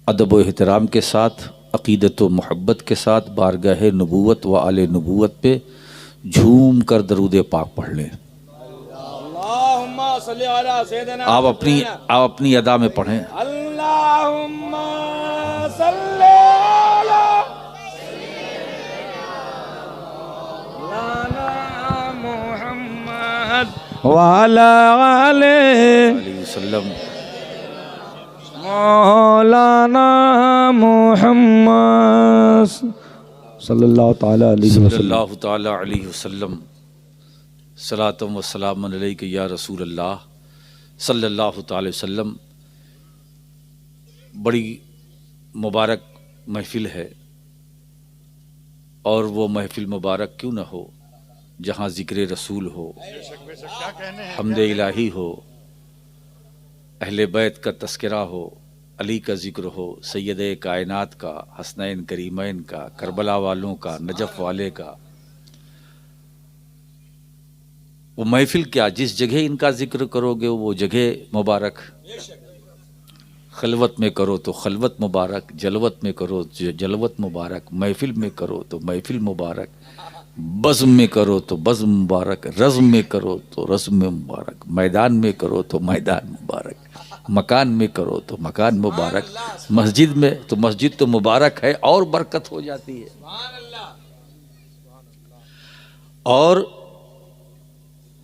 अदब व एहतराम के साथ, अक़ीदत व मोहब्बत के साथ बारगाह नबूवत व आले नबूवत पे झूम कर दरूद पाक पढ़ लें। आप अपनी अदा में पढ़ें। अल्लाहुम्मा सल्ली अला मुहम्मद व अला आले वसल्लम। मौलाना मुहम्मद सल्लल्लाहु ताला अलैहि वसल्लम। सलातम व सलाम अलैका या रसूल अल्लाह सल्लल्लाहु ताला वसल्लम। बड़ी मुबारक महफ़िल है, और वो महफ़िल मुबारक क्यों न हो जहाँ ज़िक्र रसूल हो, हम्द इलाही हो, अहले बैत का तस्करा हो, अली का ज़िक्र हो, सैयद कायनात का, हसनैन करीमैन का, करबला वालों का, नजफ़ वाले का। वो महफ़िल क्या, जिस जगह इनका ज़िक्र करोगे वो जगह मुबारक। खलवत में करो तो खलवत मुबारक, जलवत में करो तो जलवत मुबारक, महफ़िल में करो तो महफ़िल मुबारक, बज़्म में करो तो बज़्म मुबारक, रज़्म में करो तो रज़्म में मुबारक, मैदान में करो तो मैदान मुबारक, मकान में करो तो मकान मुबारक, मस्जिद में तो मस्जिद तो मुबारक है और बरकत हो जाती है। और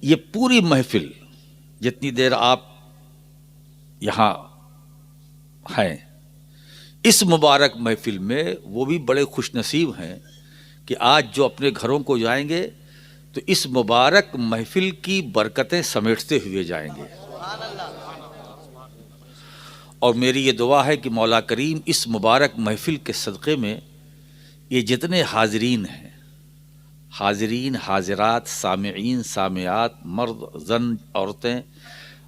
ये पूरी महफ़िल जितनी देर आप यहाँ हैं, इस मुबारक महफ़िल में वो भी बड़े खुशनसीब हैं कि आज जो अपने घरों को जाएंगे तो इस मुबारक महफ़िल की बरकतें समेटते हुए जाएंगे। और मेरी ये दुआ है कि मौला करीम इस मुबारक महफ़िल के सदक़े में ये जितने हाज़रीन हैं, हाज़रीन, हाज़िरात, सामिईन, सामियात, मर्द, जन, औरतें,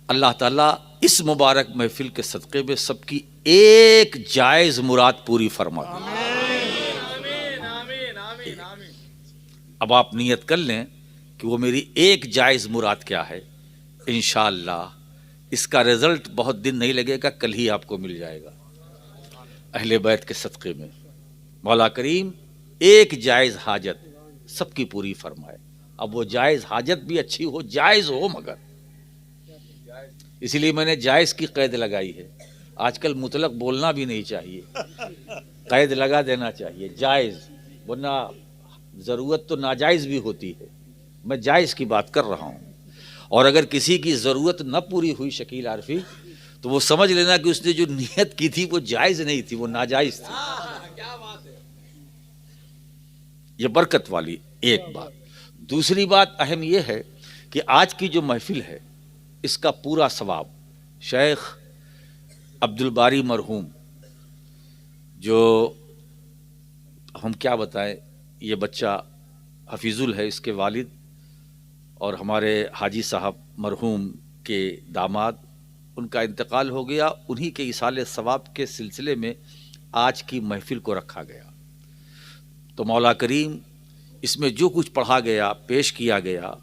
अल्लाह ताला इस मुबारक महफ़िल के सदक़े में सबकी एक जायज़ मुराद पूरी फरमा दे। अब आप नियत कर लें कि वो मेरी एक जायज़ मुराद क्या है। इंशाअल्लाह इसका रिज़ल्ट बहुत दिन नहीं लगेगा, कल ही आपको मिल जाएगा। अहले बैत के सदक़े में मौला करीम एक जायज़ हाजत सबकी पूरी फरमाए। अब वो जायज़ हाजत भी अच्छी हो, जायज़ हो, मगर इसीलिए मैंने जायज़ की क़ैद लगाई है। आजकल मुतलक बोलना भी नहीं चाहिए, क़ैद लगा देना चाहिए, जायज़, वरना ज़रूरत तो नाजायज़ भी होती है। मैं जायज़ की बात कर रहा हूँ। और अगर किसी की ज़रूरत न पूरी हुई शकील आरफी, तो वो समझ लेना कि उसने जो नियत की थी वो जायज़ नहीं थी, वो नाजायज़ थी। ये बरकत वाली एक बात। दूसरी बात अहम यह है कि आज की जो महफ़िल है इसका पूरा सवाब शेख अब्दुल बारी मरहूम, जो हम क्या बताएं, ये बच्चा हफीज़ुल है, इसके वालिद और हमारे हाजी साहब मरहूम के दामाद, उनका इंतकाल हो गया। उन्हीं के इसाले सवाब के सिलसिले में आज की महफ़िल को रखा गया। तो मौला करीम इसमें जो कुछ पढ़ा गया, पेश किया गया,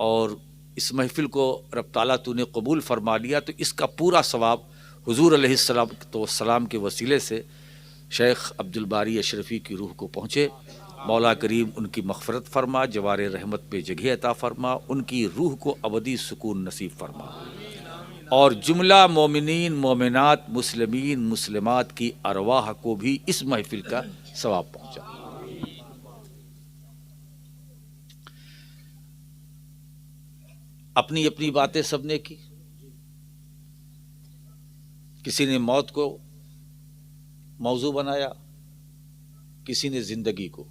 और इस महफ़िल को रब ताला तूने कबूल फरमा लिया, तो इसका पूरा सवाब हुज़ूर अलैहिस्सलाम के वसीले से शेख अब्दुल बारी अशरफ़ी की रूह को पहुँचे। मौला करीम उनकी मग़फ़रत फ़रमा, जवारे रहमत पे जगह अता फ़रमा, उनकी रूह को अबदी सुकून नसीब फ़रमा, और जुमला मोमिनीन, मोमिनात, मुस्लिमीन, मुस्लिमात की अरवाह को भी इस महफ़िल का सवाब पहुँचा। अपनी अपनी बातें सबने की। किसी ने मौत को मौजू बनाया, किसी ने जिंदगी को।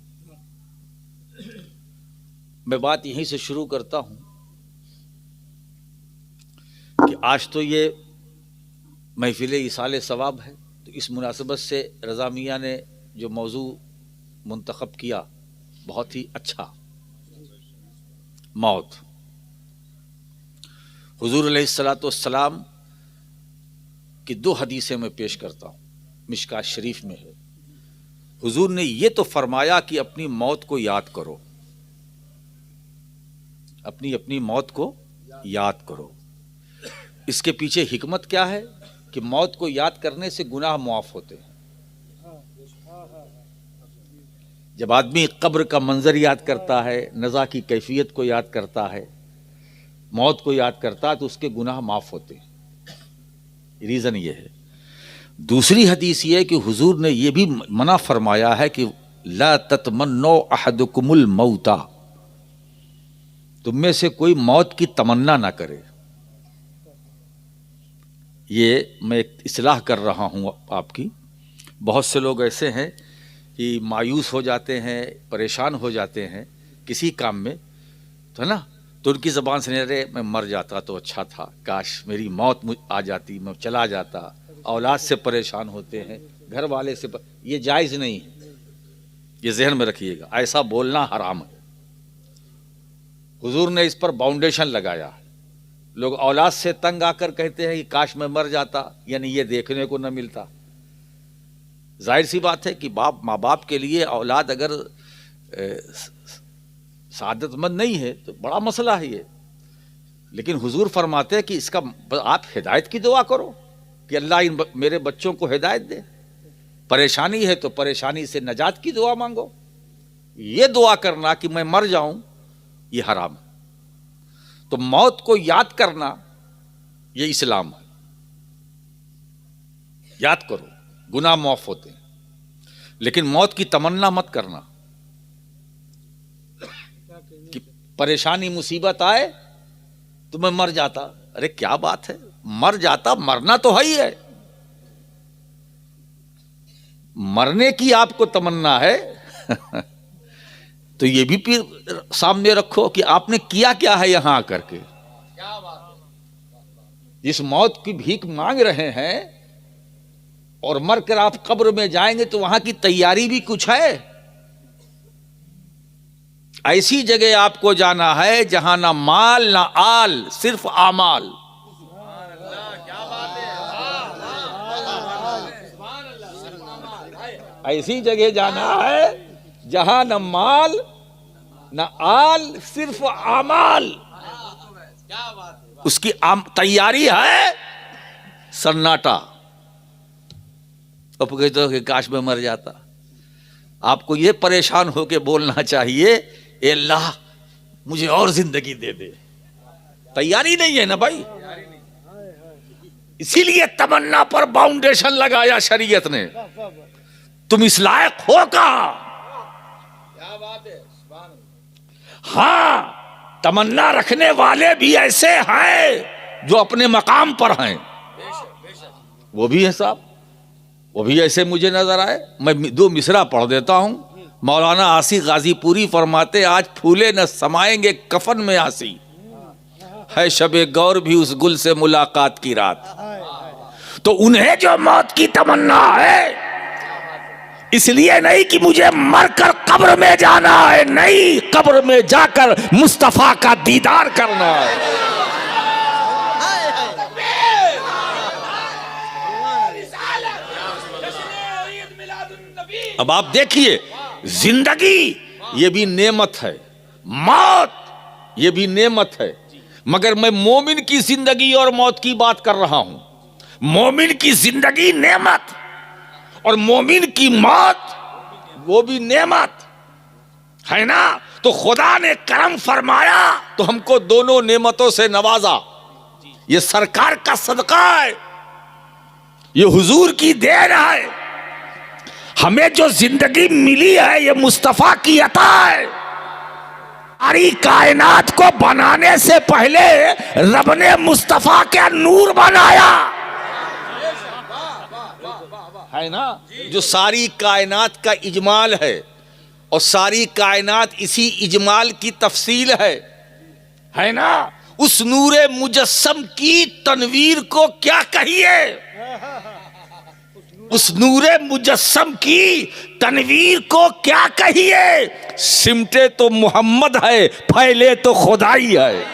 मैं बात यहीं से शुरू करता हूं कि आज तो ये महफिल इसाले सवाब है, तो इस मुनासबत से रज़ा मियाँ ने जो मौजू मुंतखब किया बहुत ही अच्छा, मौत। हुज़ूर अलैहिस्सलाम की दो हदीसें मैं पेश करता हूँ, मिशकात शरीफ में है। हुज़ूर ने ये तो फरमाया कि अपनी मौत को याद करो, अपनी अपनी मौत को याद करो। इसके पीछे हिकमत क्या है? कि मौत को याद करने से गुनाह मुआफ होते हैं। जब आदमी कब्र का मंजर याद करता है, नज़ा की कैफियत को याद करता है, मौत को याद करता है, तो उसके गुनाह माफ होते हैं। रीज़न ये है। दूसरी हदीस ये है कि हुजूर ने यह भी मना फरमाया है कि ला ततमन्नो अहदुकुमुल मौता, तुम में से कोई मौत की तमन्ना ना करे। ये मैं एक इस्लाह कर रहा हूँ आपकी। बहुत से लोग ऐसे हैं कि मायूस हो जाते हैं, परेशान हो जाते हैं किसी काम में, तो है ना, तो उनकी ज़बान से नहीं रहे मैं मर जाता तो अच्छा था, काश मेरी मौत आ जाती, मैं चला जाता। औलाद से परेशान होते हैं, घर वाले से ये जायज़ नहीं है, ये जहन में रखिएगा, ऐसा बोलना हराम है। हुजूर ने इस पर बाउंडेशन लगाया है। लोग औलाद से तंग आकर कहते हैं कि काश मैं मर जाता, यानी ये देखने को न मिलता। जाहिर सी बात है कि माँ बाप के लिए औलाद अगर सादतमंद नहीं है तो बड़ा मसला है ये। लेकिन हुजूर फरमाते हैं कि इसका आप हिदायत की दुआ करो कि अल्लाह मेरे बच्चों को हिदायत दे। परेशानी है तो परेशानी से नजात की दुआ मांगो। ये दुआ करना कि मैं मर जाऊं, ये हराम है। तो मौत को याद करना ये इस्लाम है। याद करो, गुनाह माफ होते हैं, लेकिन मौत की तमन्ना मत करना कि परेशानी मुसीबत आए तो मैं मर जाता। अरे क्या बात है, मर जाता, मरना तो है ही है। मरने की आपको तमन्ना है तो ये भी फिर सामने रखो कि आपने किया क्या है यहां आकर के। जिस मौत की भीख मांग रहे हैं और मरकर आप कब्र में जाएंगे तो वहां की तैयारी भी कुछ है। ऐसी जगह आपको जाना है जहां ना माल ना आल, सिर्फ आमाल। ऐसी जगह जाना है जहां न माल न आल, सिर्फ आमाल। उसकी तैयारी है सन्नाटा। अब कहते हो कि काश में मर जाता। आपको ये परेशान होकर बोलना चाहिए, ए अल्लाह मुझे और जिंदगी दे दे। तैयारी नहीं है ना भाई, इसीलिए तमन्ना पर बाउंडेशन लगाया शरीयत ने। तुम इस लायक हो कहां? क्या बात है। हाँ, तमन्ना रखने वाले भी ऐसे हैं जो अपने मकाम पर हैं, वो भी है साहब, वो भी ऐसे मुझे नजर आए। मैं दो मिसरा पढ़ देता हूं। मौलाना आसी गाजीपुरी फरमाते, आज फूले न समाएंगे कफन में आसी, है शबे गौर भी उस गुल से मुलाकात की रात। तो उन्हें जो मौत की तमन्ना है, इसलिए नहीं कि मुझे मरकर कब्र में जाना है, नहीं, कब्र में जाकर मुस्तफा का दीदार करना है। अब आप देखिए, जिंदगी ये भी नेमत है, मौत ये भी नेमत है, मगर मैं मोमिन की जिंदगी और मौत की बात कर रहा हूं। मोमिन की जिंदगी नेमत और मोमिन की मौत वो भी नेमत है ना। तो खुदा ने करम फरमाया तो हमको दोनों नेमतों से नवाजा। ये सरकार का सदका है, ये हुजूर की देन है। हमें जो जिंदगी मिली है ये मुस्तफा की अता है। सारी कायनात को बनाने से पहले रब ने मुस्तफा के नूर बनाया है ना, जो सारी कायनात का इजमाल है, और सारी कायनात इसी इजमाल की तफसील है ना। उस नूरे मुजस्सम की तनवीर को क्या कहिए, उस नूरे मुजस्सम की तनवीर को क्या कहिए। सिमटे तो मोहम्मद है, फैले तो खुदाई है।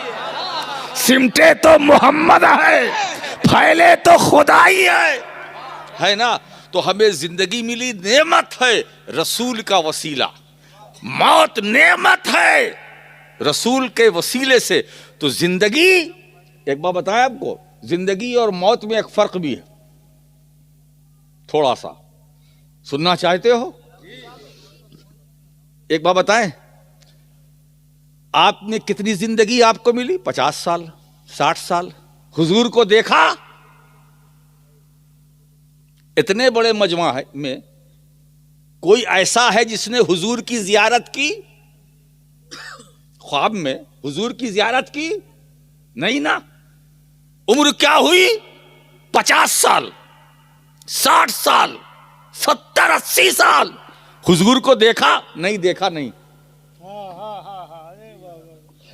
सिमटे तो मोहम्मद है, फैले तो खुदाई है ना। तो हमें जिंदगी मिली, नेमत है, रसूल का वसीला। मौत नेमत है, रसूल के वसीले से। तो जिंदगी, एक बार बताया आपको, जिंदगी और मौत में एक फर्क भी है। थोड़ा सा सुनना चाहते हो? एक बात बताएं, आपने कितनी जिंदगी आपको मिली? 50 साल, 60 साल। हुजूर को देखा? इतने बड़े मजमा है में कोई ऐसा है जिसने हुजूर की जियारत की? ख्वाब में हुजूर की जियारत की? नहीं ना। उम्र क्या हुई? 50 साल, 60 साल, 70-80 साल। हुजूर को देखा? नहीं देखा। नहीं।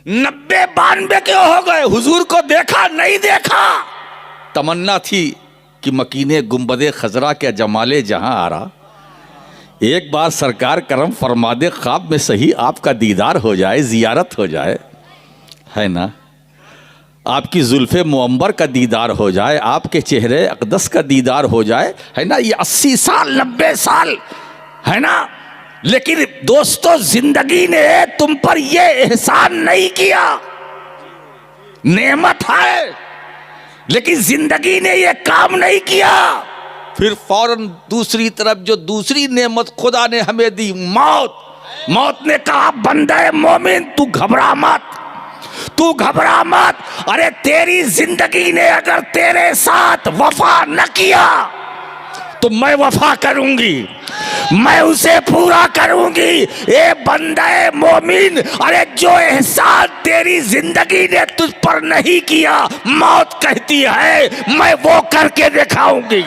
90-92 के हो गए, हुजूर को देखा? नहीं देखा। तमन्ना थी कि मकीने गुंबदे खजरा के जमाले जहां आ रहा, एक बार सरकार करम फरमा दे, ख्वाब में सही आपका दीदार हो जाए, जियारत हो जाए, है ना। आपकी जुल्फे मुअम्बर का दीदार हो जाए, आपके चेहरे अक़दस का दीदार हो जाए, है ना। ये 80 साल 90 साल, है ना। लेकिन दोस्तों, जिंदगी ने तुम पर यह एहसान नहीं किया। नेमत है, लेकिन जिंदगी ने यह काम नहीं किया। फिर फौरन दूसरी तरफ जो दूसरी नेमत खुदा ने हमें दी, मौत ने कहा, बंदे मोमिन तू घबरा मत, तू घबरा मत। अरे तेरी जिंदगी ने अगर तेरे साथ वफा न किया तो मैं वफा करूंगी, मैं उसे पूरा करूंगी। ए बंदे मोमिन, अरे जो एहसान तेरी जिंदगी ने तुझ पर नहीं किया, मौत कहती है मैं वो करके दिखाऊंगी।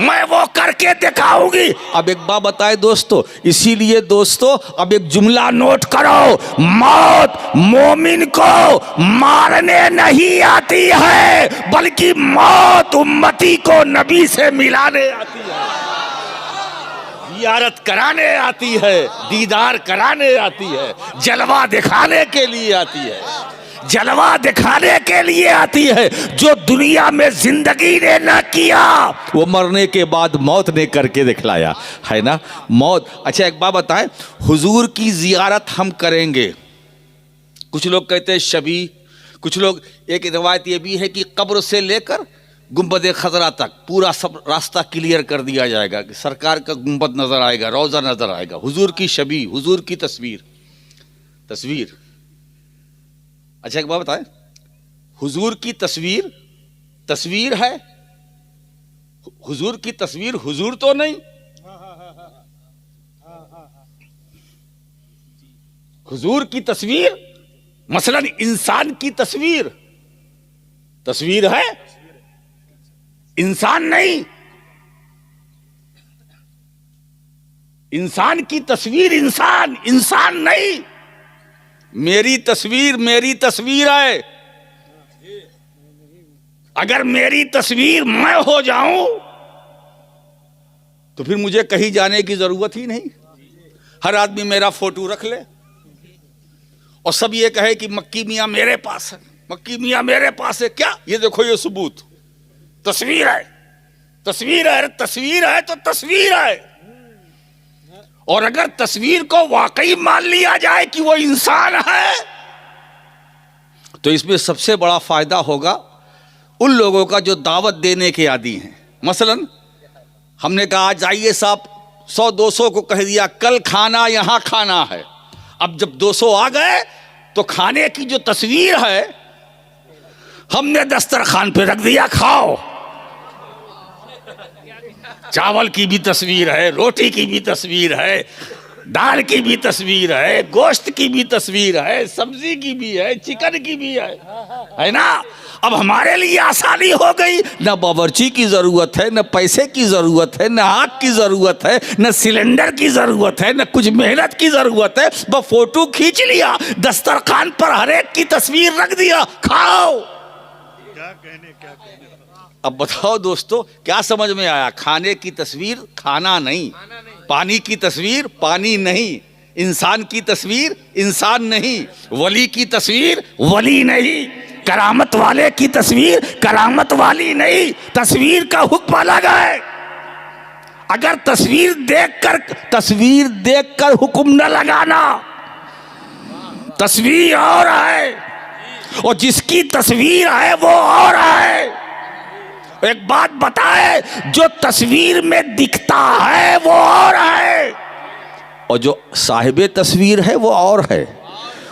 मैं वो करके दिखाऊंगी। अब एक बात बताए दोस्तों, इसीलिए दोस्तों अब एक जुमला नोट करो, मौत मोमिन को मारने नहीं आती है, बल्कि मौत उम्मती को नबी से मिलाने आती है, जियारत कराने आती है, दीदार कराने आती है, जलवा दिखाने के लिए आती है, जलवा दिखाने के लिए आती है। जो दुनिया में जिंदगी ने न किया वो मरने के बाद मौत ने करके दिखलाया, है ना। मौत। अच्छा एक बात बताएं, हुजूर की जियारत हम करेंगे। कुछ लोग कहते हैं शबी, कुछ लोग, एक रिवायत ये भी है कि कब्र से लेकर गुंबद खजरा तक पूरा सब रास्ता क्लियर कर दिया जाएगा, कि सरकार का गुंबद नजर आएगा, रोजा नजर आएगा, हुजूर की शबी, हुजूर की तस्वीर। अच्छा एक बात बताएं, हुजूर की तस्वीर है, हुजूर की तस्वीर हुजूर तो नहीं। हुजूर की तस्वीर मसलन इंसान की तस्वीर है, इंसान नहीं। इंसान की तस्वीर इंसान नहीं। मेरी तस्वीर है। अगर मेरी तस्वीर मैं हो जाऊं तो फिर मुझे कहीं जाने की जरूरत ही नहीं। हर आदमी मेरा फोटो रख ले और सब ये कहे कि मक्की मियां मेरे पास है, मक्की मियां मेरे पास है। क्या? ये देखो, ये सबूत, तस्वीर है तो तस्वीर है। और अगर तस्वीर को वाकई मान लिया जाए कि वो इंसान है तो इसमें सबसे बड़ा फायदा होगा उन लोगों का जो दावत देने के आदी हैं। मसलन हमने कहा जाइए साहब, 100-200 को कह दिया कल खाना यहां खाना है। अब जब 200 आ गए तो खाने की जो तस्वीर है हमने दस्तरखान पे रख दिया, खाओ। चावल की भी तस्वीर है, रोटी की भी तस्वीर है, दाल की भी तस्वीर है, गोश्त की भी तस्वीर है, सब्जी की भी है, चिकन की भी है ना। अब हमारे लिए आसानी हो गई, न बावर्ची की जरूरत है, न पैसे की जरूरत है, न आग की जरूरत है, न सिलेंडर की जरूरत है, न कुछ मेहनत की जरूरत है। बस फोटो खींच लिया, दस्तरखान पर हर एक की तस्वीर रख दिया, खाओ। क्या कहने। अब बताओ दोस्तों, क्या समझ में आया? खाने की तस्वीर खाना नहीं, पानी की तस्वीर पानी नहीं, इंसान की तस्वीर इंसान नहीं, वली की तस्वीर वली नहीं, करामत वाले की तस्वीर करामत वाली नहीं। तस्वीर का हुक्म अलग है। अगर तस्वीर देखकर हुक्म न लगाना तस्वीर और है और जिसकी तस्वीर है वो और है। एक बात बताए, जो तस्वीर में दिखता है वो और है और जो साहिब तस्वीर है वो और है,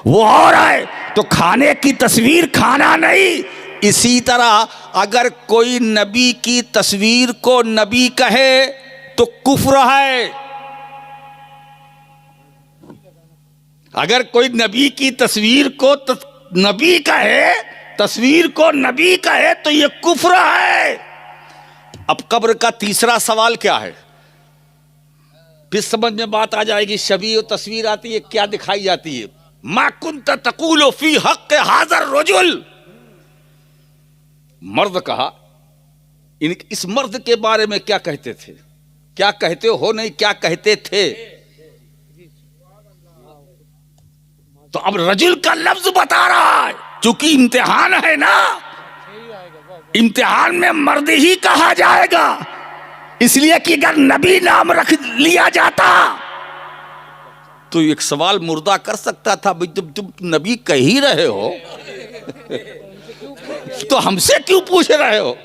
वो और है। तो खाने की तस्वीर खाना नहीं। इसी तरह अगर कोई नबी की तस्वीर को नबी कहे तो कुफ्र है। अगर कोई नबी की तस्वीर को नबी कहे, तस्वीर को नबी कहे तो ये कुफ्र है। अब कब्र का तीसरा सवाल क्या है, फिर समझ में बात आ जाएगी। शबी और तस्वीर आती है, क्या दिखाई जाती है? मा कुंत तकूलु फी हक़ हाज़र रजुल। मर्द कहा, इस मर्द के बारे में क्या कहते थे? क्या कहते हो नहीं, क्या कहते थे? तो अब रजुल का लफ्ज बता रहा है, चूंकि इम्तिहान है ना, इम्तिहान में मर्द ही कहा जाएगा। इसलिए कि अगर नबी नाम रख लिया जाता तो एक सवाल मुर्दा कर सकता था, भाई तुम नबी कह ही रहे हो तो हमसे क्यों पूछ रहे हो?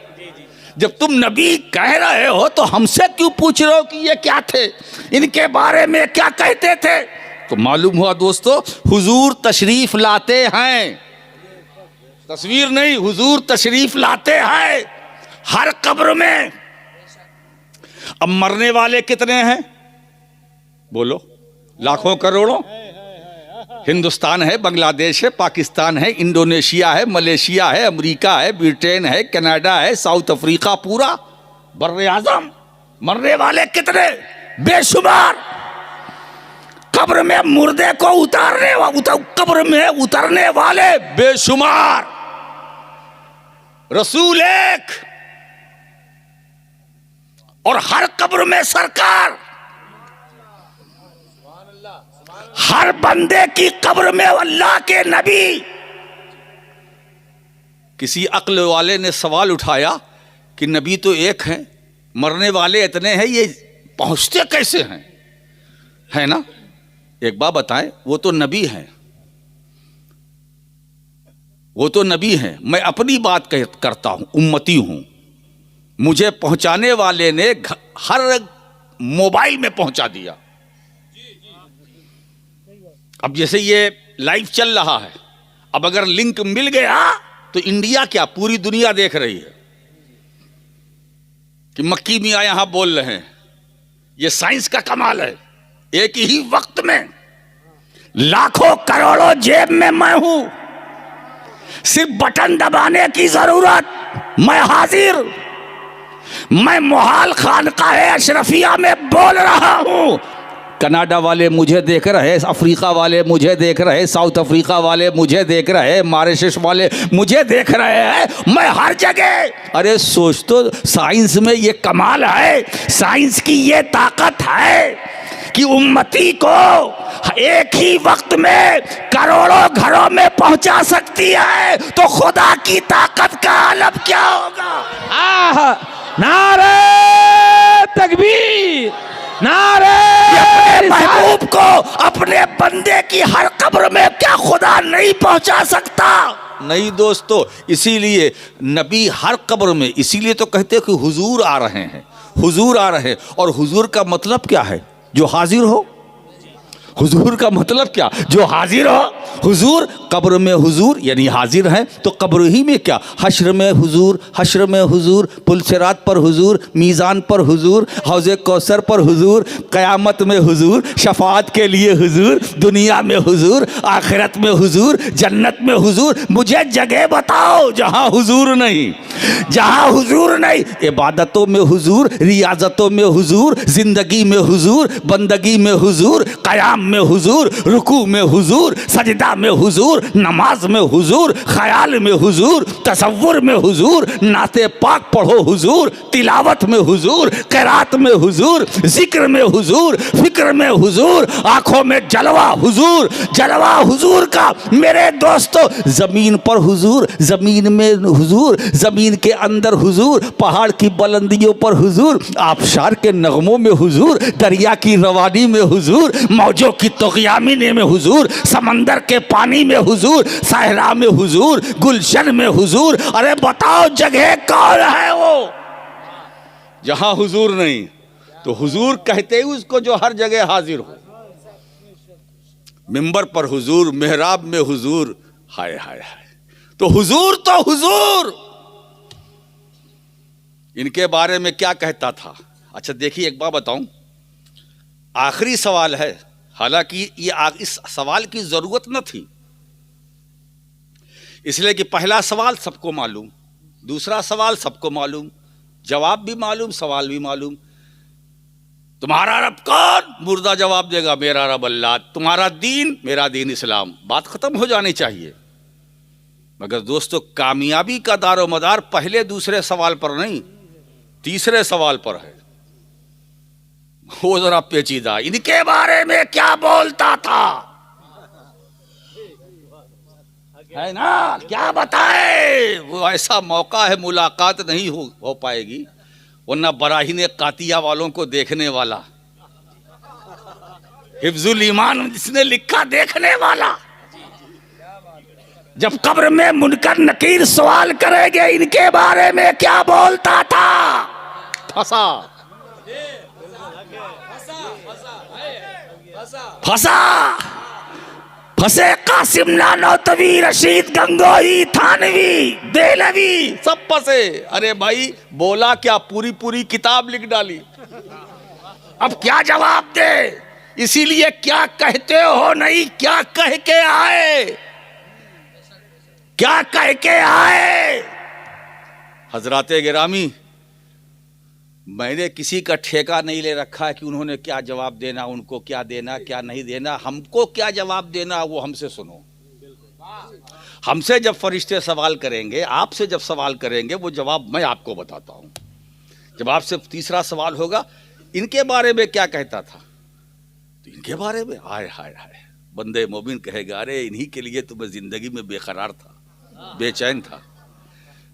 जब तुम नबी कह रहे हो तो हमसे क्यों पूछ रहे हो कि ये क्या थे, इनके बारे में क्या कहते थे? तो मालूम हुआ दोस्तों, हुजूर तशरीफ लाते हैं, तस्वीर नहीं, हुजूर तशरीफ लाते हैं हर कब्र में। अब मरने वाले कितने हैं बोलो? लाखों करोड़ों। हिंदुस्तान है, बांग्लादेश है, पाकिस्तान है, इंडोनेशिया है, मलेशिया है, अमेरिका है, ब्रिटेन है, कनाडा है, साउथ अफ्रीका, पूरा बर्रे आजम। मरने वाले कितने? बेशुमार। कब्र में मुर्दे को कब्र में उतरने वाले बेशुमार। रसूल एक और हर कब्र में सरकार। हर बंदे की कब्र में अल्लाह के नबी। किसी अक्ल वाले ने सवाल उठाया कि नबी तो एक हैं, मरने वाले इतने हैं, ये पहुंचते कैसे हैं? है ना? एक बात बताएं, वो तो नबी हैं, वो तो नबी हैं। मैं अपनी बात करता हूं, उम्मती हूं। मुझे पहुंचाने वाले ने हर मोबाइल में पहुंचा दिया। अब जैसे ये लाइव चल रहा है, अब अगर लिंक मिल गया तो इंडिया क्या पूरी दुनिया देख रही है कि मक्की मियां यहां बोल रहे हैं। ये साइंस का कमाल है। एक ही वक्त में लाखों करोड़ों जेब में मैं हूं, सिर्फ बटन दबाने की जरूरत, मैं हाजिर। मैं मोहाल खानकाहे अशरफिया में बोल रहा हूं। कनाडा वाले मुझे देख रहे, अफ्रीका वाले मुझे देख रहे, साउथ अफ्रीका वाले मुझे देख रहे, मॉरिशस वाले मुझे देख रहे हैं। मैं हर जगह। अरे सोच तो, साइंस में ये कमाल है, साइंस की ये ताकत है कि उम्मती को एक ही वक्त में करोड़ों घरों में पहुंचा सकती है। तो खुदा की ताकत का आलम क्या होगा? नारे तकबीर, नारे अपने महबूब को अपने बंदे की हर कब्र में क्या खुदा नहीं पहुंचा सकता? नहीं दोस्तों, इसीलिए नबी हर कब्र में, इसीलिए तो कहते हैं कि हुजूर आ रहे हैं, हुजूर आ रहे हैं। और हुजूर का मतलब क्या है? जो हाजिर हो। हुजूर का मतलब क्या? जो हाजिर हो। हुजूर, कब्र में हुजूर यानी हाजिर हैं, तो कब्र ही में क्या? हश्र में हुजूर, हश्र में हुजूर, पुलसिरात पर हुजूर, मीज़ान पर हुजूर, हौज़े कौसर पर हुजूर, क़यामत में हुजूर, शफाअत के लिए हुजूर, दुनिया में हुजूर, आखिरत में हुजूर, जन्नत में हुजूर। मुझे जगह बताओ जहाँ हुजूर नहीं, जहाँ हुजूर नहीं। इबादतों में हुजूर, रियाजतों में हुजूर, ज़िंदगी में हुजूर, बंदगी में हुजूर, क़याम में हुजूर, रुकू में हुजूर, सजदा में हुजूर, नमाज में हुजूर, ख्याल में हुजूर, तसव्वुर में हुजूर, नाते पाक पढ़ो हुजूर, तिलावत में हुजूर, क़िरात में हुजूर, जिक्र में हुजूर, फिक्र में हुजूर, आंखों में जलवा हुजूर, जलवा हुजूर का। मेरे दोस्तों, जमीन पर हुजूर, जमीन में हुजूर, जमीन के अंदर हुजूर, पहाड़ की बुलंदियों पर हुजूर, आबशार के नगमों में हुजूर, दरिया की रवानी में हुजूर, मौजों पत्तों की तग़यामिने में हुजूर, समंदर के पानी में हुजूर, सहरा में हुजूर, गुलशन में हुजूर। अरे बताओ जगह कौन है वो जहां हुजूर नहीं, तो हुजूर कहते ही उसको जो हर जगह हाजिर हो। मिंबर पर हुजूर, मेहराब में हुजूर, हाय हाय हाय। तो हुजूर इनके बारे में क्या कहता था। अच्छा देखिए, एक बात बताऊं, आखिरी सवाल है, हालांकि ये इस सवाल की जरूरत न थी, इसलिए कि पहला सवाल सबको मालूम, दूसरा सवाल सबको मालूम, जवाब भी मालूम, सवाल भी मालूम। तुम्हारा रब कौन? मुर्दा जवाब देगा, मेरा रब अल्लाह। तुम्हारा दीन? मेरा दीन इस्लाम। बात खत्म हो जानी चाहिए। मगर दोस्तों, कामयाबी का दारो मदार पहले दूसरे सवाल पर नहीं, तीसरे सवाल पर है। वो जरा पेचीदा, इनके बारे में क्या बोलता था, है ना, क्या बताए। वो ऐसा मौका है, मुलाकात नहीं हो पाएगी, वरना बराहीने कातिया वालों को देखने वाला, हिफ्जुल ईमान जिसने लिखा, देखने वाला। जब कब्र में मुनकर नकीर सवाल करेंगे इनके बारे में क्या बोलता था, फंसे कासिम नानोतवी, रशीद गंगोही, थानवी, देलवी, सब फंसे। अरे भाई बोला क्या, पूरी पूरी किताब लिख डाली। अब क्या जवाब दे। इसीलिए क्या कहते हो नहीं, क्या कह के आए, क्या कह के आए। हजराते गिरामी, मैंने किसी का ठेका नहीं ले रखा है कि उन्होंने क्या जवाब देना, उनको क्या देना, क्या नहीं देना। हमको क्या जवाब देना वो हमसे सुनो। हमसे जब फरिश्ते सवाल करेंगे, आपसे जब सवाल करेंगे, वो जवाब मैं आपको बताता हूं। जब आपसे तीसरा सवाल होगा, इनके बारे में क्या कहता था, तो इनके बारे में हाय हाय हाय, बंदे मोमिन कहेगा, अरे इन्हीं के लिए तो मैं जिंदगी में बेकरार था, बेचैन था,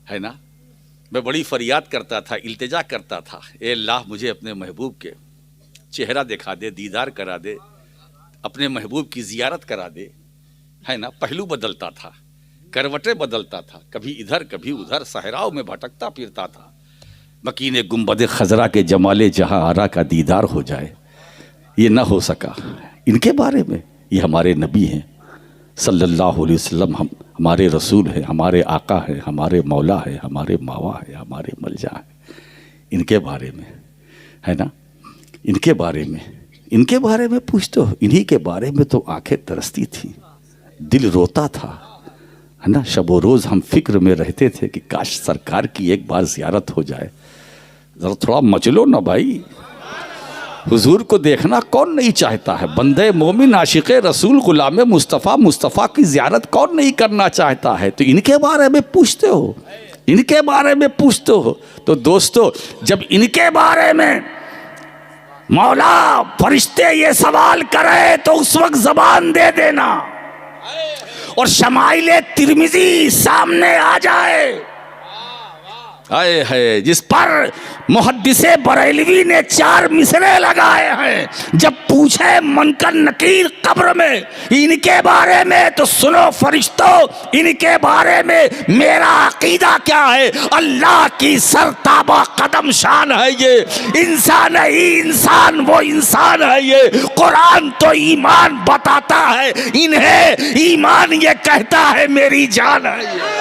है ना। मैं बड़ी फरियाद करता था, इल्तिजा करता था, ए अल्लाह मुझे अपने महबूब के चेहरा दिखा दे, दीदार करा दे, अपने महबूब की जियारत करा दे, है ना। पहलू बदलता था, करवटें बदलता था, कभी इधर कभी उधर, सहराओं में भटकता फिरता था। मकीन गुंबद खजरा के जमाले जहां आरा का दीदार हो जाए, ये ना हो सका। इनके बारे में, ये हमारे नबी हैं सल्लल्लाहु अलैहि वसल्लम, हमारे रसूल हैं, हमारे आका हैं, हमारे मौला है, हमारे मावा है, हमारे मलजा है। इनके बारे में, है ना, इनके बारे में पूछते हो। इन्हीं के बारे में तो आंखें तरसती थी, दिल रोता था, है ना। शबो रोज हम फिक्र में रहते थे कि काश सरकार की एक बार जियारत हो जाए। जरा थोड़ा मचलो ना भाई, हुजूर को देखना कौन नहीं चाहता है। बंदे मोमिन, आशिक़े रसूल, गुलाम मुस्तफ़ा की ज़ियारत कौन नहीं करना चाहता है। तो इनके बारे में पूछते हो, इनके बारे में पूछते हो। तो दोस्तों, जब इनके बारे में मौला फरिश्ते ये सवाल करे तो उस वक्त ज़बान दे देना, और शमाइले तिरमिज़ी सामने आ जाए, हाय हाय, जिस पर मुहद्दिसे बरेलवी ने 4 मिसरे लगाए हैं। जब पूछे मुनकर नकीर कब्र में इनके बारे में, तो सुनो फरिश्तों, इनके बारे में मेरा अकीदा क्या है। अल्लाह की सरताबा कदम शान है ये, इंसान ही इंसान, वो इंसान है ये। कुरान तो ईमान बताता है, इन्हें ईमान ये कहता है मेरी जान है ये।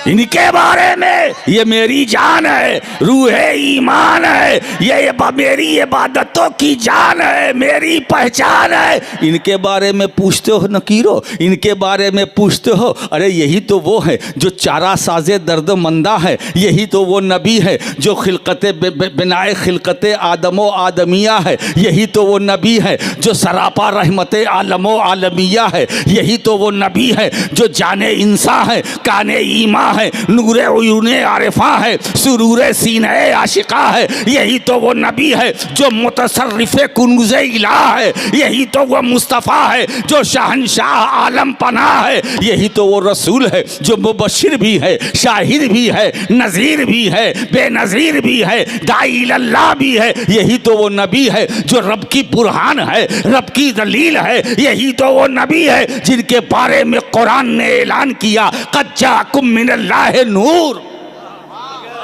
इनके बारे में ये मेरी जान है, रूह ईमान है, ये मेरी इबादतों की जान है, मेरी पहचान है। इनके बारे में पूछते हो नकीरो, इनके बारे में पूछते हो। अरे यही तो वो है जो चारा साजे दर्द मंदा है, यही तो वो नबी है जो खिलकते बिनाए खिलकते आदमो आदमिया है, यही तो वो नबी है जो सरापा रहमते आलमो आलमिया है, यही तो वो नबी है जो जाने इंसान है, काने ईमान है, नूरे उयूने आरिफा है, सुरूरे सीने आशिका है। यही तो वो नबी है जो मुतसर्रिफ़े कुनूज़े इलाह है। यही तो वो मुस्तफ़ा है जो शहंशाह आलम पनाह है। यही तो वो रसूल है जो मुबशिर भी है, शाहिद भी है, नज़ीर भी है, बेनज़ीर भी है, दाई अल्लाह भी है। यही तो वो नबी है जो रब की बुरहान है, रब की दलील है। यही तो वो नबी है जिनके बारे में कुरान ने ऐलान किया, क़द जाअकुम मिनल्लाहि नूर।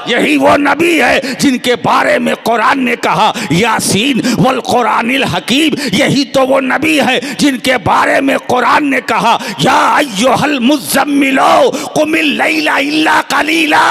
यही वो नबी है जिनके बारे में कुरान ने कहा, यासीन वल कुरानिल हकीम। यही तो वो नबी है जिनके बारे में कुरान ने कहा, या अय्युहल मुज़्ज़म्मिलो कुमिल लैला इल्ला कलीला।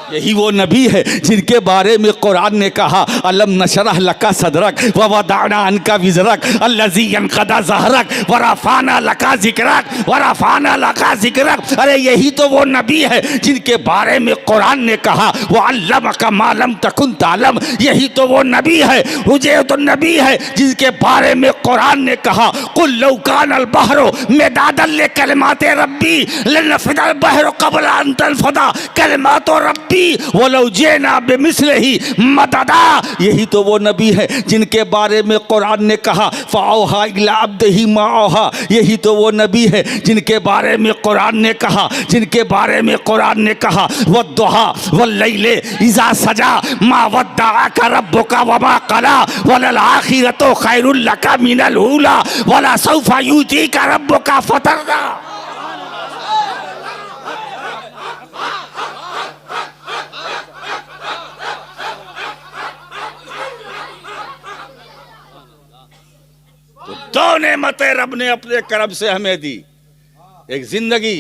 यही वो नबी है जिनके बारे में कुरान ने कहा, अलम नशरह लका सदरक व वदाना अनका विज़रक अल्लज़ी यनक़दा ज़हरक व रफ़ाना लका ज़िक्रक व रफ़ाना लका ज़िक्रक। अरे यही तो वो नबी है जिनके बारे में कुरान ने कहा, वो अल्लमका मा लम तकुन तालम। यही तो वो नबी है, मुझे तो नबी है जिनके बारे में कुरान ने कहा, कुल लौ कानल बहरो मिदादन लिकलिमाति रब्बी लनफ़िदल बहरु क़ब्ल अन तनफ़दा कलिमातु रब्बी वलौ जिना बिमिस्लिही मददा। यही तो वो नबी है जिनके बारे में कुरान ने कहा, फ़अौहा इला अब्दिही मा औहा। यही तो वो नबी है जिनके बारे में कुरान ने कहा, जिनके बारे में कुरान ने कहा, वद्दुहा वल्लैलि इज़ा सजा मा वद्दअका रब्बुका वमा क़ला वलल आखिरतु खैरुल लका मिनल ऊला वला सौफा युतीका रब्बुका फतरदा। दो नेमतें रब ने अपने करम से हमें दी, एक जिंदगी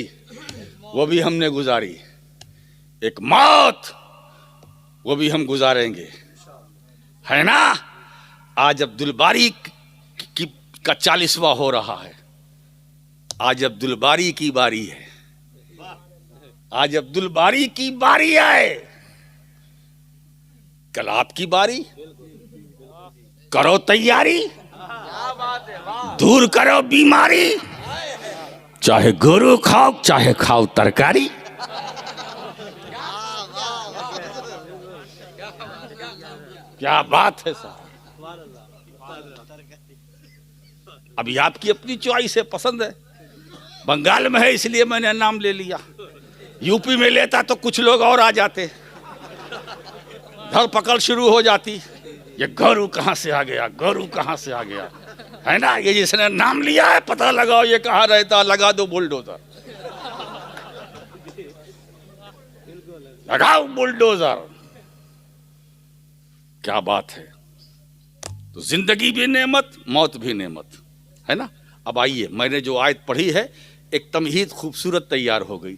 वो भी हमने गुजारी, एक मौत वो भी हम गुजारेंगे, है ना। आज अब्दुल बारी का 40वां हो रहा है। आज अब्दुल बारी की बारी है, आज अब्दुल बारी की बारी है। कल आपकी बारी, करो तैयारी, दूर करो बीमारी, चाहे गोरू खाओ चाहे खाओ तरकारी। क्या बात है साहब। अभी आपकी अपनी चॉइस है, पसंद है। बंगाल में है इसलिए मैंने नाम ले लिया, यूपी में लेता तो कुछ लोग और आ जाते, धरपकड़ शुरू हो जाती। ये गोरू कहां से आ गया, गोरू कहां से आ गया, है ना। ये जिसने नाम लिया है पता लगाओ ये कहां रहता, लगा दो बुलडोजर, लगाओ बुलडोजर। क्या बात है। तो जिंदगी भी नेमत, मौत भी नेमत, है ना। अब आइए, मैंने जो आयत पढ़ी है एक तमहीद खूबसूरत तैयार हो गई।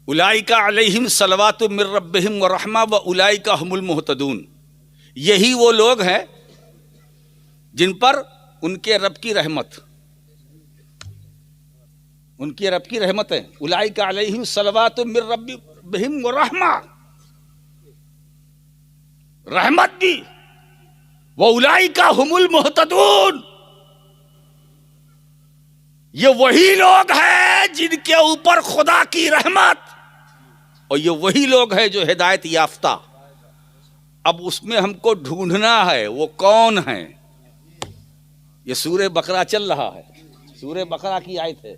उलाइका अलैहिम सलवातु मिर रब्बिहिम व रहमा व उलाइका हुमुल मुहतदून। यही वो लोग हैं जिन पर उनके रब की रहमत, उनके रब की रहमत है। उलाइका अलैहिम सलवातु मिर रब्बिहिम व रहमा, रहमत भी, वो उलाइका हुमुल मुहतदून। ये वही लोग हैं जिनके ऊपर खुदा की रहमत, और ये वही लोग हैं जो हिदायत याफ्ता। अब उसमें हमको ढूंढना है वो कौन है। ये सूरे बकरा चल रहा है, सूरे बकरा की आयत है।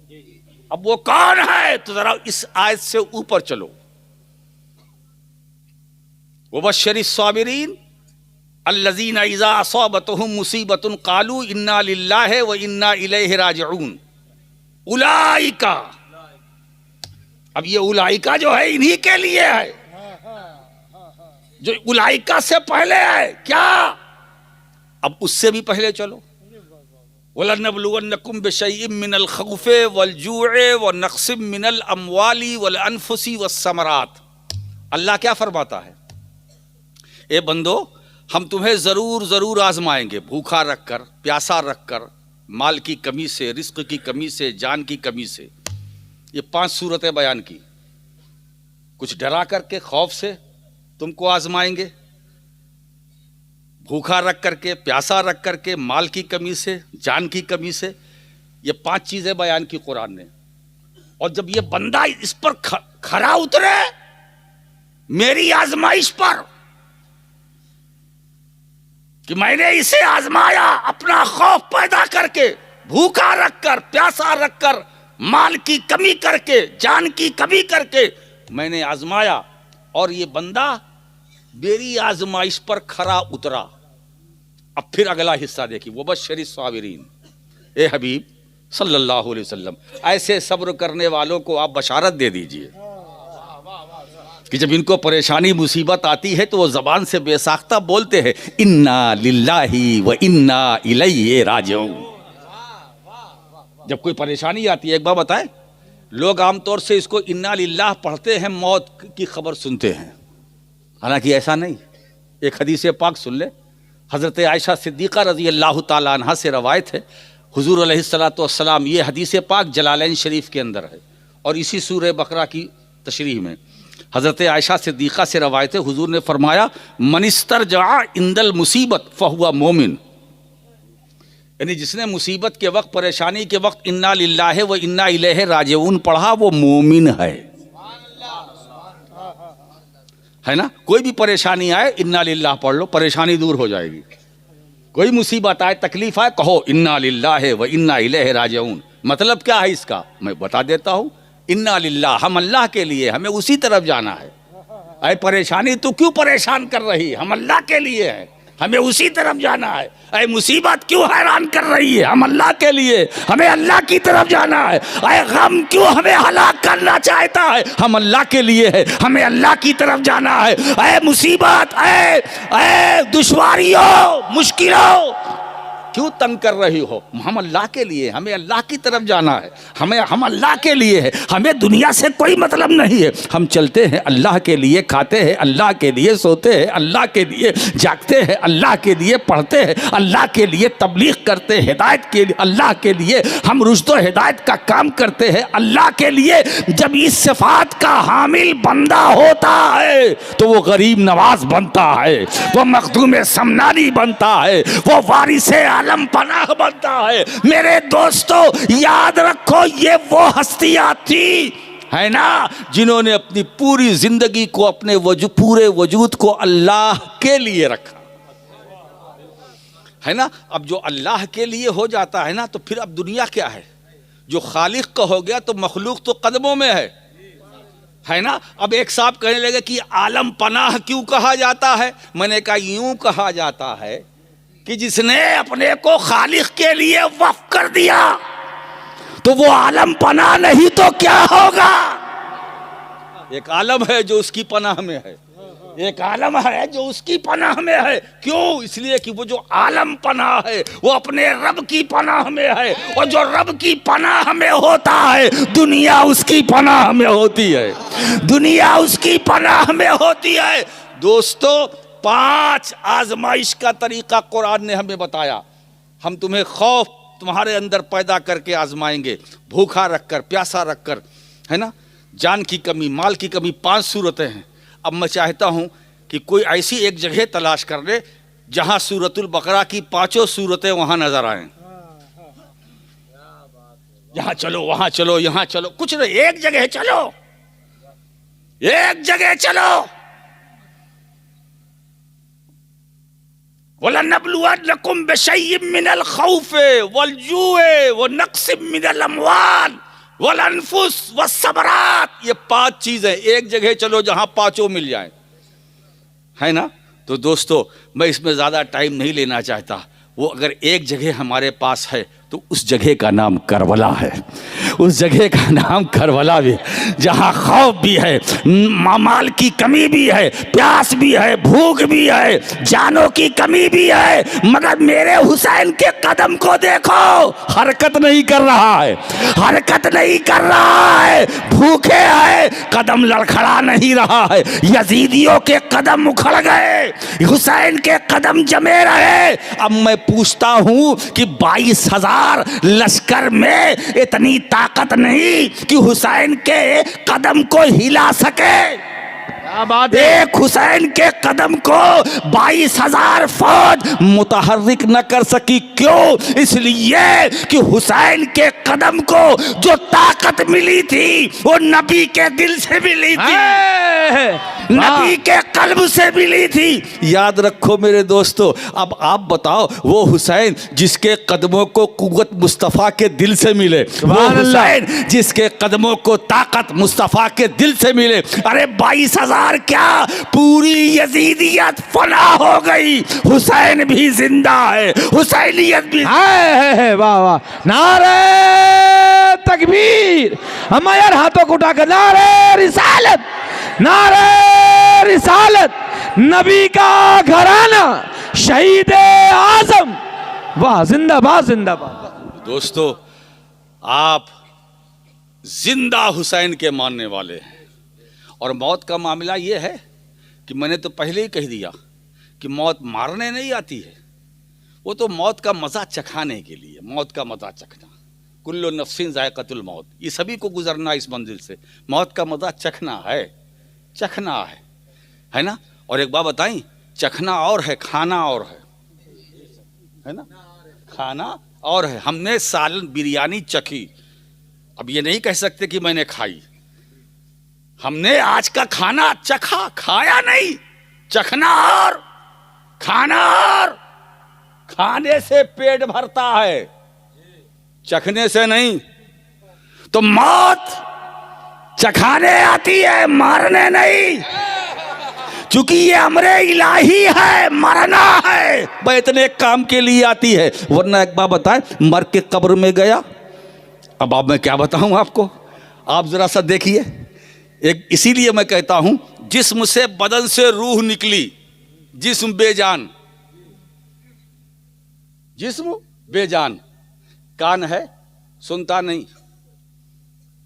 अब वो कौन है, तो जरा इस आयत से ऊपर चलो। वबश्शिरिस साबिरीन अल्लज़ीना इज़ा असाबतहुम मुसीबतुन क़ालू इन्ना लिल्लाहि व इन्ना इलैहि राजिऊन। उलाइका, अब ये उलाइका जो है इन्हीं के लिए है, जो उलाइका से पहले है। क्या, अब उससे भी पहले चलो। वलनबलुवन्नकुम बिशैइम मिनल खौफि वल जू'i व नक़्सिम मिनल अमवाली वल अनफुसी वस्समरात। अल्लाह क्या फरमाता है, ए बंदो हम तुम्हें जरूर जरूर आजमाएंगे, भूखा रखकर, प्यासा रखकर, माल की कमी से, रिस्क की कमी से, जान की कमी से। ये 5 सूरतें बयान की। कुछ डरा करके, खौफ से तुमको आजमाएंगे, भूखा रख करके, प्यासा रख करके, माल की कमी से, जान की कमी से। ये 5 चीजें बयान की कुरान ने। और जब ये बंदा इस पर खरा उतरे मेरी आजमाइश पर, कि मैंने इसे आजमाया अपना खौफ पैदा करके, भूखा रखकर, प्यासा रखकर, माल की कमी करके, जान की कमी करके मैंने आजमाया, और ये बंदा मेरी आजमाइश पर खरा उतरा। अब फिर अगला हिस्सा देखिए, वो बशरी साबिरीन, ए हबीब सल्लल्लाहु अलैहि वसल्लम, ऐसे सब्र करने वालों को आप बशारत दे दीजिए कि जब इनको परेशानी मुसीबत आती है तो वो जबान से बेसाख्ता बोलते हैं, इन्ना लिल्लाहि व इन्ना इलैहि राजिऊन। जब कोई परेशानी आती है, एक बार बताएं, लोग आमतौर से इसको इन्ना लिल्लाह पढ़ते हैं, मौत की खबर सुनते हैं, हालांकि ऐसा नहीं। एक हदीस पाक सुन ले, हज़रत आयशा सिद्दीक़ा रज़ी अल्लाह ताला अन्हा से रवायत है, हुज़ूर अलैहिस्सलातु वस्सलाम, ये हदीस पाक जलालैन शरीफ के अंदर है और इसी सूरह बकरा की तशरीह में हज़रत आयशा सिद्दीक़ा से रवायत है, हुज़ूर ने फरमाया, मनिस्तरजा इंदल मुसीबत फ़हुवा मोमिन, यानी जिसने मुसीबत के वक्त, परेशानी के वक्त इन्ना लिल्लाहि व इन्ना इलैहि राजिऊन पढ़ा, वो मोमिन है ना। कोई भी परेशानी आए इन्ना लिल्लाह पढ़ लो, परेशानी दूर हो जाएगी। कोई मुसीबत आए, तकलीफ आए, कहो इन्ना लिल्लाहि व इन्ना इलैहि राजिऊन। मतलब क्या है इसका, मैं बता देता हूँ। इन्ना लिल्लाह, हम अल्लाह के लिए, हमें उसी तरफ जाना है। अरे परेशानी तू क्यों परेशान कर रही, हम अल्लाह के लिए हैं, हमें उसी तरफ जाना है। अरे मुसीबत क्यों हैरान कर रही है, हम अल्लाह के लिए, हमें अल्लाह की तरफ जाना है। अरे गम क्यों हमें हलाक करना चाहता है, हम अल्लाह के लिए है, हमें अल्लाह की तरफ जाना है। अरे मुसीबत, अरे दुश्वारियों, मुश्किलों क्यों तंग कर रही हो, हम अल्लाह के लिए, हमें अल्लाह की तरफ जाना है, हम अल्लाह के लिए है, हमें दुनिया से कोई मतलब नहीं है। हम चलते हैं अल्लाह के लिए, खाते हैं अल्लाह के लिए, सोते हैं अल्लाह के लिए, जागते हैं अल्लाह के लिए, पढ़ते हैं अल्लाह के लिए, तबलीग करते हैं हिदायत के लिए अल्लाह के लिए, हम रुश्द हिदायत का काम करते हैं अल्लाह के लिए। जब इस सिफात का हामिल बंदा होता है तो वो गरीब नवाज बनता है, वो मखदूम समनानी बनता है, वो वारिसे आलम पनाह बनता है। मेरे दोस्तों याद रखो, ये वो हस्तियां थी, है ना, जिन्होंने अपनी पूरी जिंदगी को, अपने पूरे वजूद को अल्लाह के लिए रखा, है ना। अब जो अल्लाह के लिए हो जाता है ना, तो फिर अब दुनिया क्या है, जो खालिक का हो गया तो मखलूक तो कदमों में है ना। अब एक साहब कहने लगे कि आलम पनाह क्यों कहा जाता है, मैंने कहा यूं कहा जाता है कि जिसने अपने को खालिक के लिए वक्फ कर दिया तो वो आलम पनाह नहीं तो क्या होगा। एक आलम है जो उसकी पनाह में है, एक आलम है जो उसकी पनाह में है। क्यों, इसलिए कि वो जो आलम पनाह है वो अपने रब की पनाह में है, और जो रब की पनाह में होता है दुनिया उसकी पनाह में होती है, दुनिया उसकी पनाह में होती है। दोस्तों 5 आजमाइश का तरीका कुरान ने हमें बताया। हम तुम्हें खौफ तुम्हारे अंदर पैदा करके आजमाएंगे, भूखा रखकर, प्यासा रखकर, है ना, जान की कमी, माल की कमी। 5 सूरतें हैं। अब मैं चाहता हूं कि कोई ऐसी एक जगह तलाश कर ले जहां सूरतुल बकरा की 5 सूरतें वहां नजर आए। यहां चलो, वहां चलो, यहां चलो, कुछ नहीं, एक जगह चलो, एक जगह चलो। वलनब्लुवन्नकुम बिशैइम मिनल खौफि वल-जू'i व नक्सिम मिनल अमवाल वल अनफुस वस्सबरात। ये 5 चीजें, एक जगह चलो जहां 5 मिल जाए, है ना। तो दोस्तों मैं इसमें ज्यादा टाइम नहीं लेना चाहता। वो अगर एक जगह हमारे पास है तो उस जगह का नाम करबला है, उस जगह का नाम करबला भी, जहाँ खौफ भी है, माल की कमी भी है, प्यास भी है, भूख भी है, जानों की कमी भी है, मगर मेरे हुसैन के कदम को देखो, हरकत नहीं कर रहा है, हरकत नहीं कर रहा है, भूखे है, कदम लड़खड़ा नहीं रहा है। यजीदियों के कदम उखड़ गए, हुसैन के कदम जमे रहे। अब मैं पूछता हूँ कि 22,000 लश्कर में इतनी ताकत नहीं कि हुसैन के कदम को हिला सके। बात है। एक हुसैन के कदम को 22,000 फौज मुतहर्रिक न कर सकी। क्यों? इसलिए कि हुसैन के कदम को जो ताकत मिली थी वो नबी के दिल से मिली थी, नबी के कल्ब से मिली थी। याद रखो मेरे दोस्तों। अब आप बताओ, वो हुसैन जिसके कदमों को कुव्वत मुस्तफ़ा के दिल से मिले, वो हुसैन जिसके कदमों को ताकत मुस्तफ़ा के दिल से मिले, अरे 22,000 क्या, पूरी यजीदियत फना हो गई। हुसैन भी जिंदा है, हुसैनियत भी है। वाह वाह, नारे तकबीर। हम यार हाथों को उठाकर नारे रिसालत, नारे रिसालत, नबी का घराना, शहीद आजम, वाह, जिंदाबाद जिंदाबाद। दोस्तों, आप जिंदा हुसैन के मानने वाले हैं। और मौत का मामला ये है कि मैंने तो पहले ही कह दिया कि मौत मारने नहीं आती है, वो तो मौत का मज़ा चखाने के लिए, मौत का मज़ा चखना। कुल्लु नफ्सिन ज़ायक़तुल मौत, ये सभी को गुजरना इस मंजिल से। मौत का मज़ा चखना है, चखना है ना। और एक बात बताई, चखना और है, खाना और है ना, खाना और है। हमने सालन बिरयानी चखी, अब ये नहीं कह सकते कि मैंने खाई। हमने आज का खाना चखा, खाया नहीं। चखना और खाना और, खाने से पेट भरता है, चखने से नहीं। तो मौत चखाने आती है, मारने नहीं, क्योंकि ये अमरे इलाही है, मरना है, वह इतने काम के लिए आती है। वरना एक बात बताएं, मर के कब्र में गया, अब मैं क्या बताऊं आपको, आप जरा सा देखिए। एक इसीलिए मैं कहता हूं, जिस्म से बदन से रूह निकली, जिस्म बेजान, जिस्म बेजान। कान है, सुनता नहीं,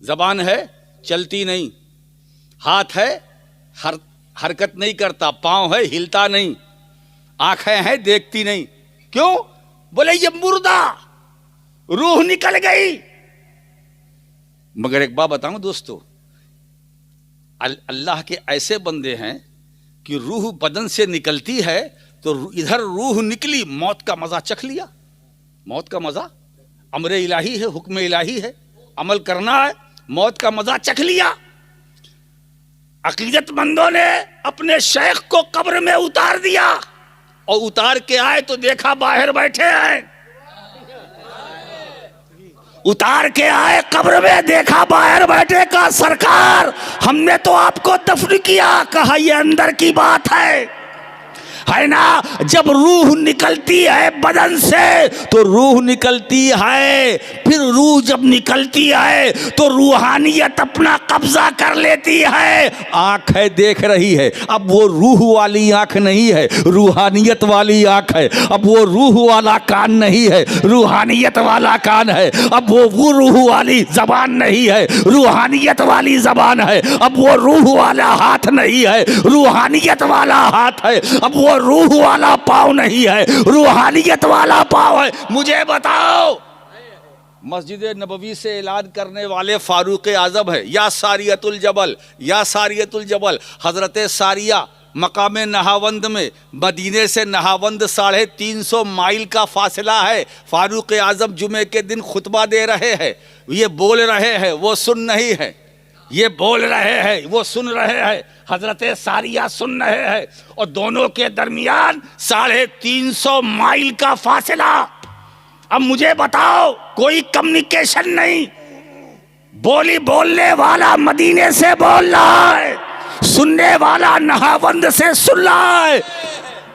जबान है, चलती नहीं, हाथ है, हरकत नहीं करता, पांव है, हिलता नहीं, आंखें हैं, देखती नहीं। क्यों? बोले ये मुर्दा, रूह निकल गई। मगर एक बात बताऊं दोस्तों, अल्लाह के ऐसे बंदे हैं कि रूह बदन से निकलती है तो इधर रूह निकली, मौत का मजा चख लिया। मौत का मजा अमरे इलाही है, हुक्म इलाही है, अमल करना है, मौत का मजा चख लिया। अकीदतमंदों ने अपने शेख को कब्र में उतार दिया, और उतार के आए तो देखा बाहर बैठे हैं। उतार के आए कब्र में, देखा बाहर बैठे, का सरकार हमने तो आपको दफन किया। कहा ये अंदर की बात है ना। जब रूह निकलती है बदन से तो रूह निकलती है, फिर रूह जब निकलती है तो रूहानियत अपना कब्जा कर लेती है। आंख है, देख रही है, अब वो रूह वाली आंख नहीं है, रूहानियत वाली आंख है। अब वो रूह वाला कान नहीं है, रूहानियत वाला कान है। अब वो रूह वाली जबान नहीं है, रूहानियत वाली जबान है। अब वो रूह वाला हाथ नहीं है, रूहानियत वाला हाथ है। अब वो रूह वाला पाँव नहीं है, रूहानियत वाला पाँव है। मुझे बताओ, मस्जिद नबवी से ऐलान करने वाले फारूक आज़म है, या सारियतुल जबल, या सारियतुल जबल। हजरत सारिया मकाम नहावंद में, मदीने से नहावंद 350 माइल का फासला है। फारूक आज़म जुमे के दिन खुतबा दे रहे हैं, ये बोल रहे हैं, वो सुन नहीं है। ये बोल रहे हैं, वो सुन रहे हैं। हजरत सारिया सुन रहे हैं, और दोनों के दरमियान 350 माइल का फासला। अब मुझे बताओ, कोई कम्युनिकेशन नहीं, बोली बोलने वाला मदीने से बोल रहा है, सुनने वाला नहावंद से सुन रहा है।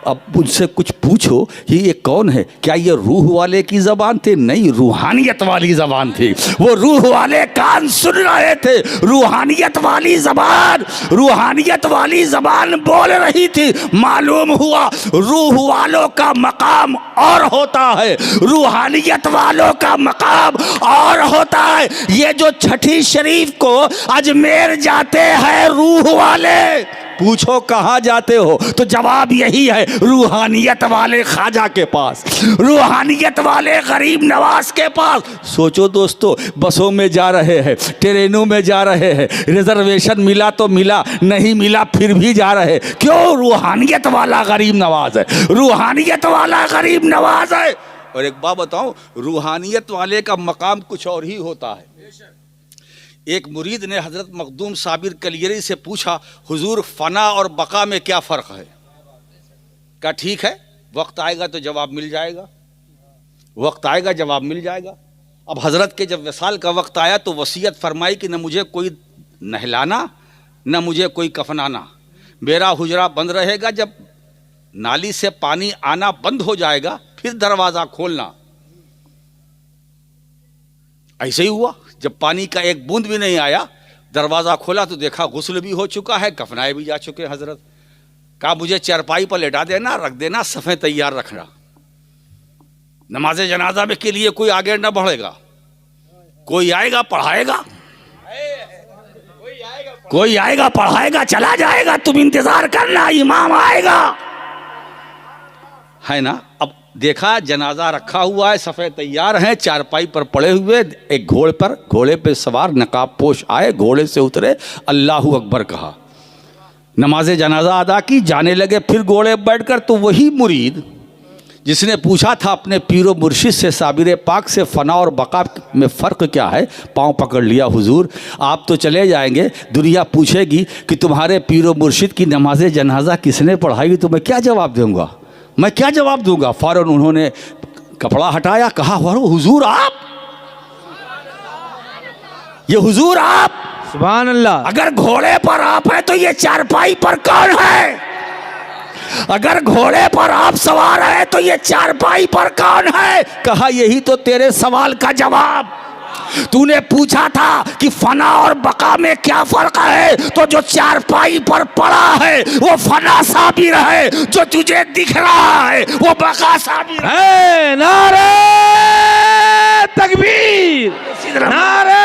अब मुझसे कुछ पूछो, ये कौन है? क्या ये रूह वाले की जबान थी? नहीं, रूहानियत वाली जबान थी। वो रूह वाले कान सुन रहे थे, रूहानियत वाली जबान, रूहानियत वाली जबान बोल रही थी। मालूम हुआ रूह वालों का मकाम और होता है, रूहानियत वालों का मकाम और होता है। ये जो छठी शरीफ को अजमेर जाते हैं रूह वाले, पूछो कहाँ जाते हो, तो जवाब यही है, रूहानियत वाले ख्वाजा के पास, रूहानियत वाले गरीब नवाज के पास। सोचो दोस्तों, बसों में जा रहे हैं, ट्रेनों में जा रहे हैं, रिजर्वेशन मिला तो मिला, नहीं मिला फिर भी जा रहे। क्यों? रूहानियत वाला गरीब नवाज है, रूहानियत वाला गरीब नवाज है। और एक बात बताऊं, रूहानियत वाले का मकाम कुछ और ही होता है। एक मुरीद ने हज़रत मखदूम साबिर कलियरी से पूछा, हुजूर फ़ना और बका में क्या फ़र्क है? क्या ठीक है, वक्त आएगा तो जवाब मिल जाएगा, वक्त आएगा जवाब मिल जाएगा। अब हज़रत के जब वसाल का वक्त आया तो वसीयत फरमाई कि न मुझे कोई नहलाना न मुझे कोई कफनाना, मेरा हुजरा बंद रहेगा, जब नाली से पानी आना बंद हो जाएगा फिर दरवाज़ा खोलना। ऐसे ही हुआ, जब पानी का एक बूंद भी नहीं आया, दरवाज़ा खोला तो देखा गुस्ल भी हो चुका है, कफनाए भी जा चुके। हजरत कहा मुझे चरपाई पर लेटा देना, रख देना, सफ़े तैयार रखना, नमाज जनाजा में के लिए कोई आगे न बढ़ेगा, कोई आएगा पढ़ाएगा, कोई आएगा पढ़ाएगा चला जाएगा, तुम इंतजार करना, इमाम आएगा, है ना। अब देखा जनाजा रखा हुआ है, सफ़े तैयार हैं, चारपाई पर पड़े हुए, एक घोड़े पे सवार नकाब पोश आए, घोड़े से उतरे, अल्लाहू अकबर कहा, नमाज जनाजा अदा की, जाने लगे। फिर घोड़े बैठकर तो वही मुरीद जिसने पूछा था अपने पीरो मुर्शिद से, साबिर पाक से, फ़ना और बका में फ़र्क क्या है, पाँव पकड़ लिया, हुजूर आप तो चले जाएंगे, दुनिया पूछेगी कि तुम्हारे पीरो मुर्शिद की नमाज जनाजा किसने पढ़ाई, तो मैं क्या जवाब दूंगा, मैं क्या जवाब दूंगा। फ़ौरन उन्होंने कपड़ा हटाया, कहा हुजूर आप, ये हुजूर आप, सुभान अल्लाह। अगर घोड़े पर आप है तो ये चारपाई पर कौन है? अगर घोड़े पर आप सवार है तो ये चारपाई पर कौन है? कहा यही तो तेरे सवाल का जवाब, तूने पूछा था कि फना और बका में क्या फर्क है, तो जो चारपाई पर पड़ा है वो फना साबिर है, जो तुझे दिख रहा है वो बका साबिर है। नारे तकबीर, नारे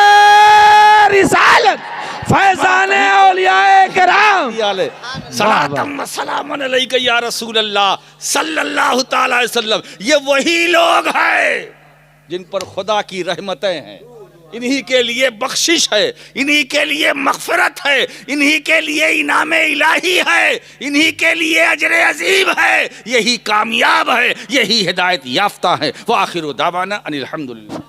रिसालत, फैज़ाने औलियाए किराम, सलातम व सलामुन अलैका या रसूल अल्लाह सल्लल्लाहु तआला अलैहि वसल्लम। ये वही लोग हैं जिन पर खुदा की रहमतें हैं, इन्हीं के लिए बख्शिश है, इन्हीं के लिए मग़फ़िरत है, इन्हीं के लिए इनामे इलाही है, इन्हीं के लिए अजर अज़ीम है, यही कामयाब है, यही हिदायत याफ्ता है। व आखिरु दावाना अनिल हम्दुलिल्लाह।